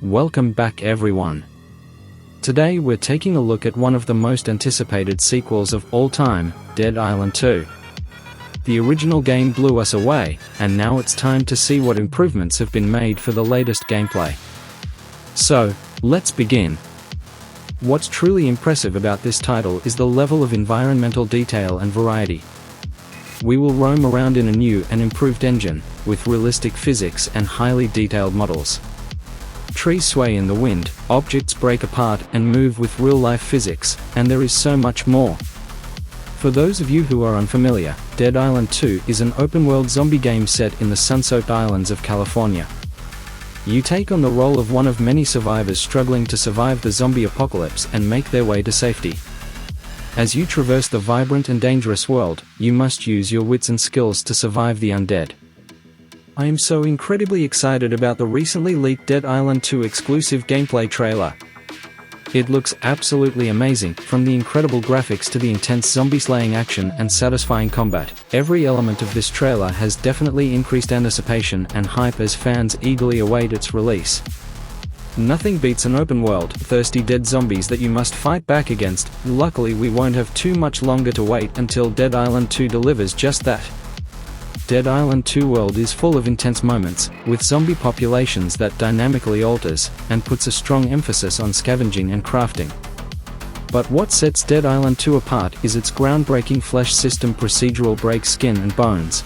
Welcome back everyone. Today we're taking a look at one of the most anticipated sequels of all time, Dead Island 2. The original game blew us away, and now it's time to see what improvements have been made for the latest gameplay. So, let's begin. What's truly impressive about this title is the level of environmental detail and variety. We will roam around in a new and improved engine, with realistic physics and highly detailed models. Trees sway in the wind, objects break apart and move with real-life physics, and there is so much more. For those of you who are unfamiliar, Dead Island 2 is an open-world zombie game set in the sun-soaked islands of California. You take on the role of one of many survivors struggling to survive the zombie apocalypse and make their way to safety. As you traverse the vibrant and dangerous world, you must use your wits and skills to survive the undead. I am so incredibly excited about the recently leaked Dead Island 2 exclusive gameplay trailer. It looks absolutely amazing, from the incredible graphics to the intense zombie-slaying action and satisfying combat. Every element of this trailer has definitely increased anticipation and hype as fans eagerly await its release. Nothing beats an open-world, thirsty dead zombies that you must fight back against. Luckily we won't have too much longer to wait until Dead Island 2 delivers just that. Dead Island 2 world is full of intense moments, with zombie populations that dynamically alters, and puts a strong emphasis on scavenging and crafting. But what sets Dead Island 2 apart is its groundbreaking flesh system procedural break skin and bones.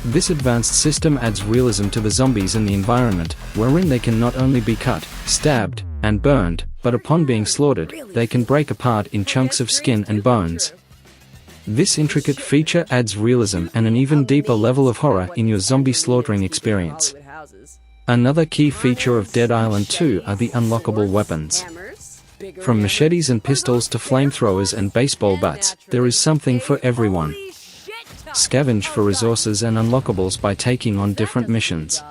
This advanced system adds realism to the zombies and the environment, wherein they can not only be cut, stabbed, and burned, but upon being slaughtered, they can break apart in chunks of skin and bones. This intricate feature adds realism and an even deeper level of horror in your zombie slaughtering experience. Another key feature of Dead Island 2 are the unlockable weapons. From machetes and pistols to flamethrowers and baseball bats, there is something for everyone. Scavenge for resources and unlockables by taking on different missions.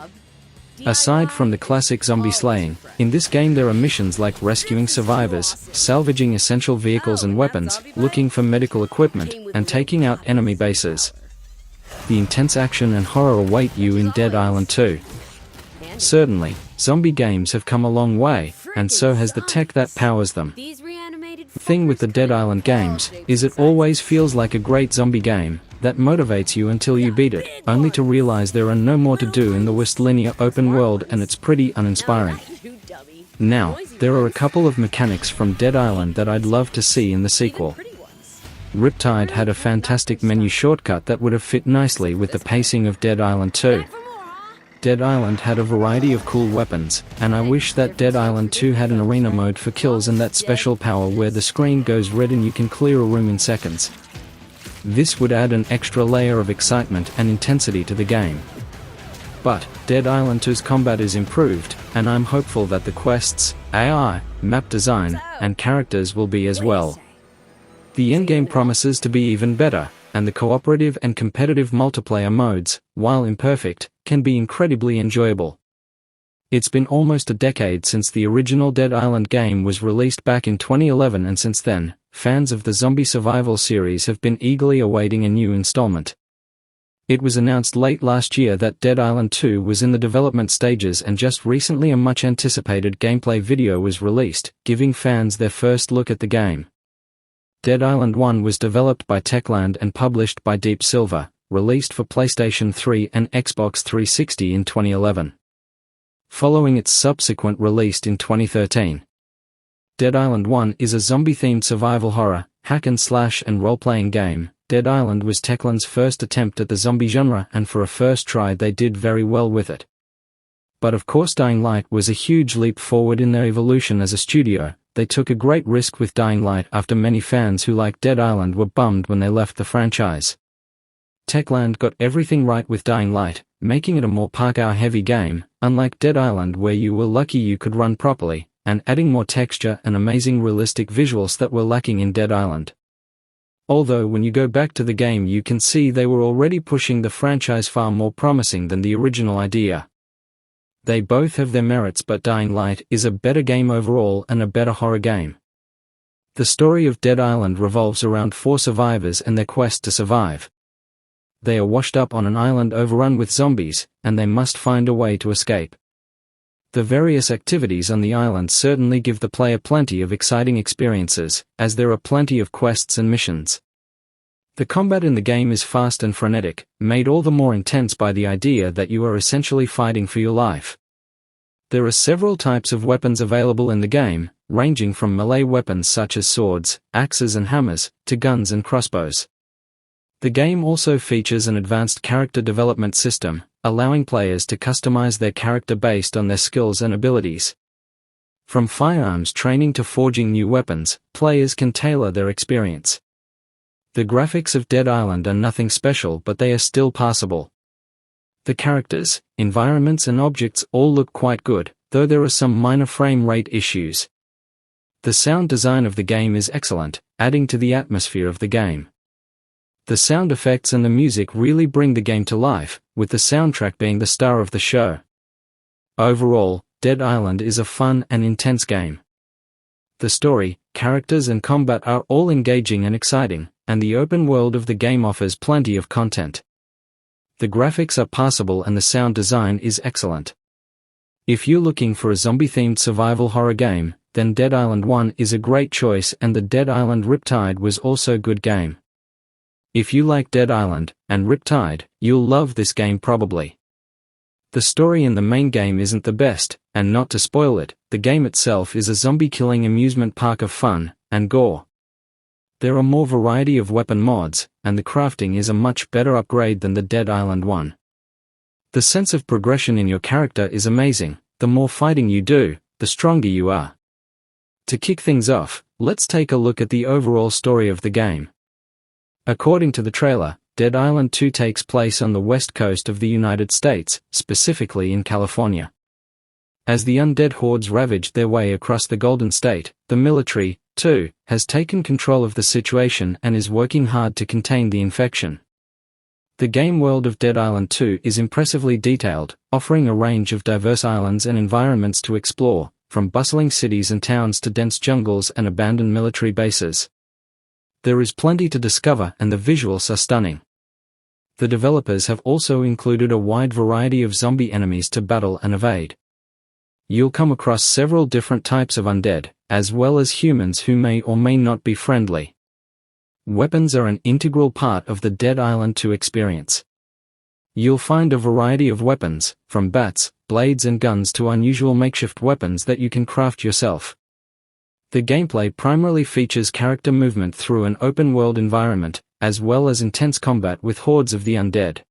Aside from the classic zombie slaying, in this game there are missions like rescuing survivors, salvaging essential vehicles and weapons, looking for medical equipment, and taking out enemy bases. The intense action and horror await you in Dead Island 2. Certainly, zombie games have come a long way, and so has the tech that powers them. The thing with the Dead Island games is it always feels like a great zombie game that motivates you until you beat it, only to realize there are no more to do in the vast linear open world, and it's pretty uninspiring. Now, there are a couple of mechanics from Dead Island that I'd love to see in the sequel. Riptide had a fantastic menu shortcut that would have fit nicely with the pacing of Dead Island 2. Dead Island had a variety of cool weapons, and I wish that Dead Island 2 had an arena mode for kills and that special power where the screen goes red and you can clear a room in seconds. This would add an extra layer of excitement and intensity to the game. But, Dead Island 2's combat is improved, and I'm hopeful that the quests, AI, map design, and characters will be as well. The endgame promises to be even better, and the cooperative and competitive multiplayer modes, while imperfect, can be incredibly enjoyable. It's been almost a decade since the original Dead Island game was released back in 2011, and since then, fans of the zombie survival series have been eagerly awaiting a new installment. It was announced late last year that Dead Island 2 was in the development stages, and just recently a much-anticipated gameplay video was released, giving fans their first look at the game. Dead Island 1 was developed by Techland and published by Deep Silver, released for PlayStation 3 and Xbox 360 in 2011. Following its subsequent release in 2013. Dead Island 1 is a zombie-themed survival horror, hack-and-slash and role-playing game. Dead Island was Techland's first attempt at the zombie genre, and for a first try they did very well with it. But of course Dying Light was a huge leap forward in their evolution as a studio. They took a great risk with Dying Light after many fans who liked Dead Island were bummed when they left the franchise. Techland got everything right with Dying Light, making it a more parkour-heavy game, unlike Dead Island where you were lucky you could run properly, and adding more texture and amazing realistic visuals that were lacking in Dead Island. Although when you go back to the game you can see they were already pushing the franchise far more promising than the original idea. They both have their merits, but Dying Light is a better game overall and a better horror game. The story of Dead Island revolves around 4 survivors and their quest to survive. They are washed up on an island overrun with zombies, and they must find a way to escape. The various activities on the island certainly give the player plenty of exciting experiences, as there are plenty of quests and missions. The combat in the game is fast and frenetic, made all the more intense by the idea that you are essentially fighting for your life. There are several types of weapons available in the game, ranging from melee weapons such as swords, axes and hammers, to guns and crossbows. The game also features an advanced character development system, allowing players to customize their character based on their skills and abilities. From firearms training to forging new weapons, players can tailor their experience. The graphics of Dead Island are nothing special, but they are still passable. The characters, environments and objects all look quite good, though there are some minor frame rate issues. The sound design of the game is excellent, adding to the atmosphere of the game. The sound effects and the music really bring the game to life, with the soundtrack being the star of the show. Overall, Dead Island is a fun and intense game. The story, characters and combat are all engaging and exciting, and the open world of the game offers plenty of content. The graphics are passable and the sound design is excellent. If you're looking for a zombie-themed survival horror game, then Dead Island 1 is a great choice, and the Dead Island Riptide was also a good game. If you like Dead Island and Riptide, you'll love this game probably. The story in the main game isn't the best, and not to spoil it, the game itself is a zombie-killing amusement park of fun and gore. There are more variety of weapon mods, and the crafting is a much better upgrade than the Dead Island 1. The sense of progression in your character is amazing. The more fighting you do, the stronger you are. To kick things off, let's take a look at the overall story of the game. According to the trailer, Dead Island 2 takes place on the west coast of the United States, specifically in California. As the undead hordes ravage their way across the Golden State, the military, too, has taken control of the situation and is working hard to contain the infection. The game world of Dead Island 2 is impressively detailed, offering a range of diverse islands and environments to explore, from bustling cities and towns to dense jungles and abandoned military bases. There is plenty to discover and the visuals are stunning. The developers have also included a wide variety of zombie enemies to battle and evade. You'll come across several different types of undead, as well as humans who may or may not be friendly. Weapons are an integral part of the Dead Island 2 experience. You'll find a variety of weapons, from bats, blades and guns to unusual makeshift weapons that you can craft yourself. The gameplay primarily features character movement through an open-world environment, as well as intense combat with hordes of the undead.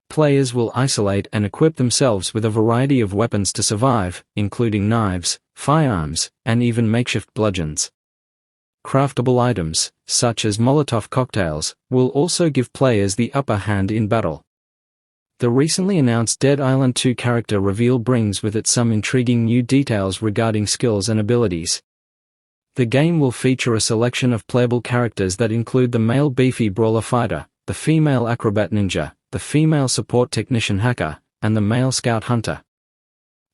Players will isolate and equip themselves with a variety of weapons to survive, including knives, firearms, and even makeshift bludgeons. Craftable items, such as Molotov cocktails, will also give players the upper hand in battle. The recently announced Dead Island 2 character reveal brings with it some intriguing new details regarding skills and abilities. The game will feature a selection of playable characters that include the male beefy brawler fighter, the female acrobat ninja, the female support technician hacker, and the male scout hunter.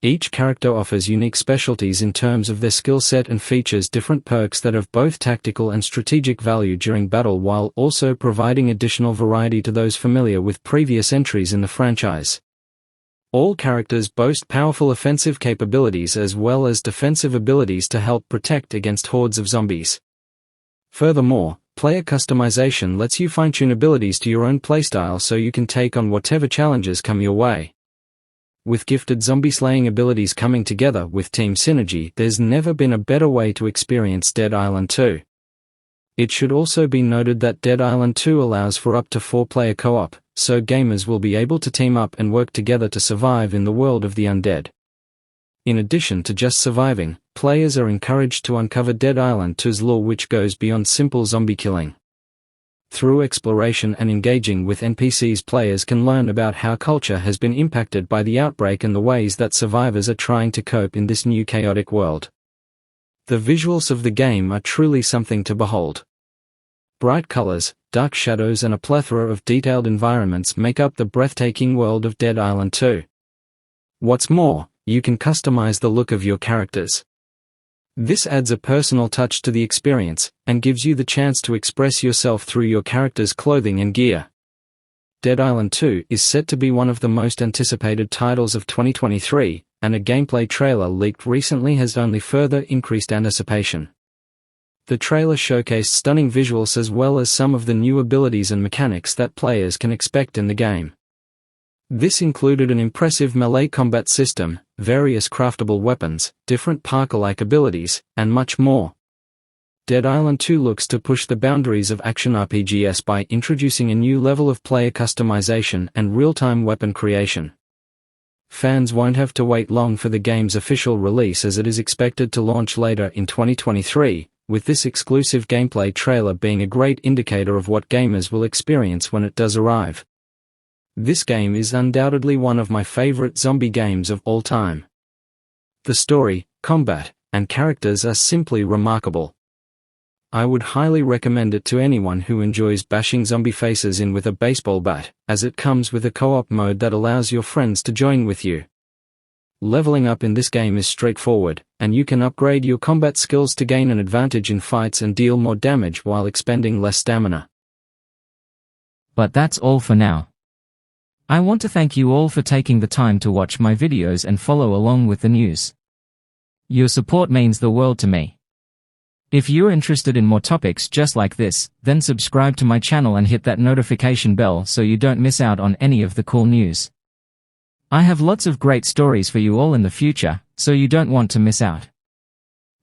Each character offers unique specialties in terms of their skill set and features different perks that have both tactical and strategic value during battle, while also providing additional variety to those familiar with previous entries in the franchise. All characters boast powerful offensive capabilities as well as defensive abilities to help protect against hordes of zombies. Furthermore, player customization lets you fine-tune abilities to your own playstyle so you can take on whatever challenges come your way. With gifted zombie-slaying abilities coming together with team synergy, there's never been a better way to experience Dead Island 2. It should also be noted that Dead Island 2 allows for up to 4-player co-op, so gamers will be able to team up and work together to survive in the world of the undead. In addition to just surviving, players are encouraged to uncover Dead Island 2's lore, which goes beyond simple zombie killing. Through exploration and engaging with NPCs, players can learn about how culture has been impacted by the outbreak and the ways that survivors are trying to cope in this new chaotic world. The visuals of the game are truly something to behold. Bright colors, dark shadows and a plethora of detailed environments make up the breathtaking world of Dead Island 2. What's more, you can customize the look of your characters. This adds a personal touch to the experience, and gives you the chance to express yourself through your character's clothing and gear. Dead Island 2 is set to be one of the most anticipated titles of 2023, and a gameplay trailer leaked recently has only further increased anticipation. The trailer showcased stunning visuals as well as some of the new abilities and mechanics that players can expect in the game. This included an impressive melee combat system, various craftable weapons, different parkour-like abilities, and much more. Dead Island 2 looks to push the boundaries of action RPGs by introducing a new level of player customization and real-time weapon creation. Fans won't have to wait long for the game's official release, as it is expected to launch later in 2023, with this exclusive gameplay trailer being a great indicator of what gamers will experience when it does arrive. This game is undoubtedly one of my favorite zombie games of all time. The story, combat, and characters are simply remarkable. I would highly recommend it to anyone who enjoys bashing zombie faces in with a baseball bat, as it comes with a co-op mode that allows your friends to join with you. Leveling up in this game is straightforward, and you can upgrade your combat skills to gain an advantage in fights and deal more damage while expending less stamina. But that's all for now. I want to thank you all for taking the time to watch my videos and follow along with the news. Your support means the world to me. If you're interested in more topics just like this, then subscribe to my channel and hit that notification bell so you don't miss out on any of the cool news. I have lots of great stories for you all in the future, so you don't want to miss out.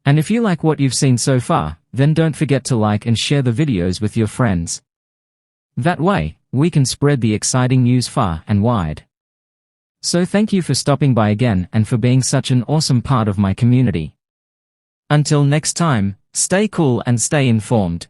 And if you like what you've seen so far, then don't forget to like and share the videos with your friends. That way, we can spread the exciting news far and wide. So thank you for stopping by again and for being such an awesome part of my community. Until next time, stay cool and stay informed.